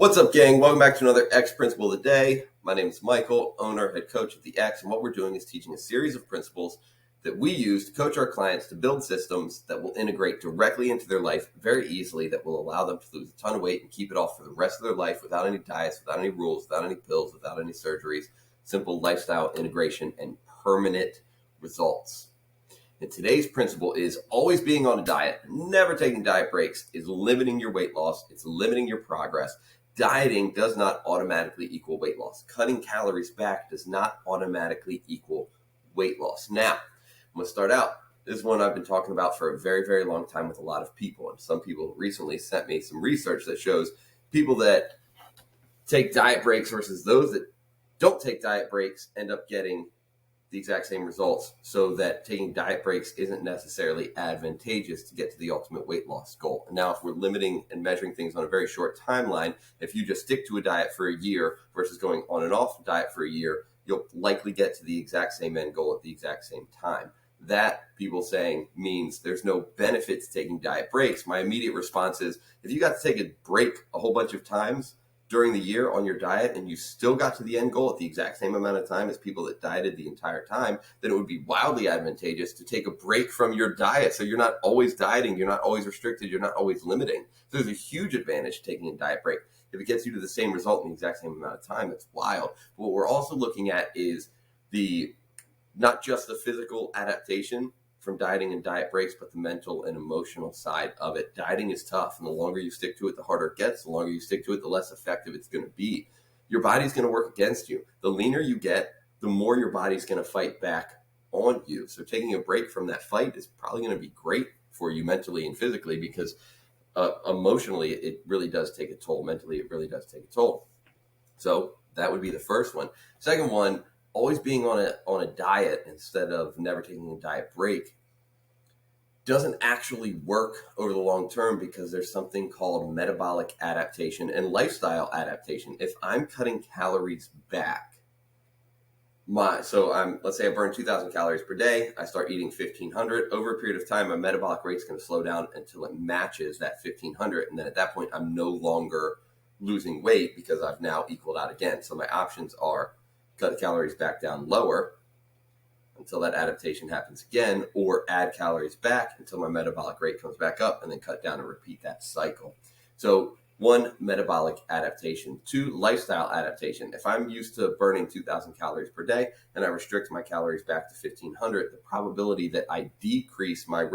What's up, gang? Welcome back to another X Principle of the Day. My name is Michael, owner, head coach of the X, and what we're doing is teaching a series of principles that we use to coach our clients to build systems that will integrate directly into their life very easily, that will allow them to lose a ton of weight and keep it off for the rest of their life without any diets, without any rules, without any pills, without any surgeries, simple lifestyle integration and permanent results. And today's principle is always being on a diet, never taking diet breaks, is limiting your weight loss, it's limiting your progress. Dieting does not automatically equal weight loss. Cutting calories back does not automatically equal weight loss. Now, I'm going to start out. This is one I've been talking about for a very, very long time with a lot of people. And some people recently sent me some research that shows people that take diet breaks versus those that don't take diet breaks end up getting the exact same results, so that taking diet breaks isn't necessarily advantageous to get to the ultimate weight loss goal. And now if we're limiting and measuring things on a very short timeline, if you just stick to a diet for a year versus going on and off diet for a year, you'll likely get to the exact same end goal at the exact same time. That, people saying, means there's no benefit to taking diet breaks. My immediate response is, if you got to take a break a whole bunch of times during the year on your diet and you still got to the end goal at the exact same amount of time as people that dieted the entire time, then it would be wildly advantageous to take a break from your diet. So you're not always dieting, you're not always restricted, you're not always limiting. So there's a huge advantage to taking a diet break. If it gets you to the same result in the exact same amount of time, that's wild. But what we're also looking at is not just the physical adaptation from dieting and diet breaks, but the mental and emotional side of it. Dieting is tough, and the longer you stick to it, the harder it gets. The longer you stick to it, the less effective it's going to be. Your body's going to work against you. The leaner you get, the more your body's going to fight back on you. So taking a break from that fight is probably going to be great for you mentally and physically, because emotionally, it really does take a toll. Mentally, it really does take a toll. So that would be the first one. Second one, always being on a diet instead of never taking a diet break doesn't actually work over the long term, because there's something called metabolic adaptation and lifestyle adaptation. If I'm cutting calories back, let's say I burn 2,000 calories per day, I start eating 1,500. Over a period of time, my metabolic rate's going to slow down until it matches that 1,500. And then at that point, I'm no longer losing weight because I've now equaled out again. So my options are cut the calories back down lower until that adaptation happens again, or add calories back until my metabolic rate comes back up, and then cut down and repeat that cycle. So 1, metabolic adaptation. 2, lifestyle adaptation. If I'm used to burning 2,000 calories per day and I restrict my calories back to 1,500, the probability that I decrease my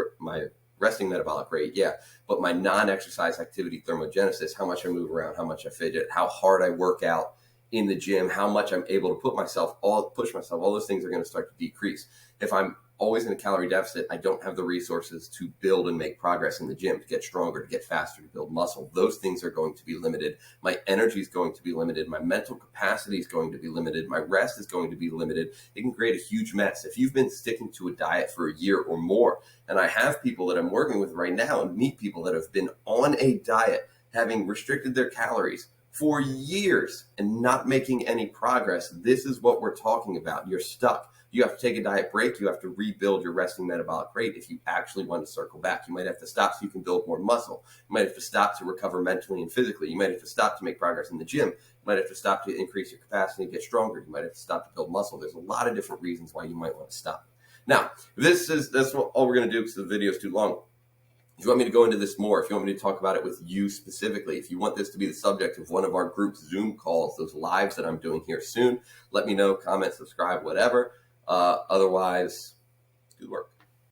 resting metabolic rate, but my non-exercise activity thermogenesis, how much I move around, how much I fidget, how hard I work out in the gym, how much I'm able to push myself, all those things are going to start to decrease. If I'm always in a calorie deficit, I don't have the resources to build and make progress in the gym, to get stronger, to get faster, to build muscle. Those things are going to be limited. My energy is going to be limited. My mental capacity is going to be limited. My rest is going to be limited. It can create a huge mess. If you've been sticking to a diet for a year or more, and I have people that I'm working with right now and meet people that have been on a diet, having restricted their calories for years and not making any progress, this is what we're talking about. You're stuck. You have to take a diet break. You have to rebuild your resting metabolic rate if you actually want to circle back. You might have to stop so you can build more muscle. You might have to stop to recover mentally and physically. You might have to stop to make progress in the gym. You might have to stop to increase your capacity and get stronger. You might have to stop to build muscle. There's a lot of different reasons why you might want to stop. Now, that's all we're going to do, because the video is too long. If you want me to go into this more, if you want me to talk about it with you specifically, if you want this to be the subject of one of our group's Zoom calls, those lives that I'm doing here soon, let me know, comment, subscribe, whatever. Otherwise, good work.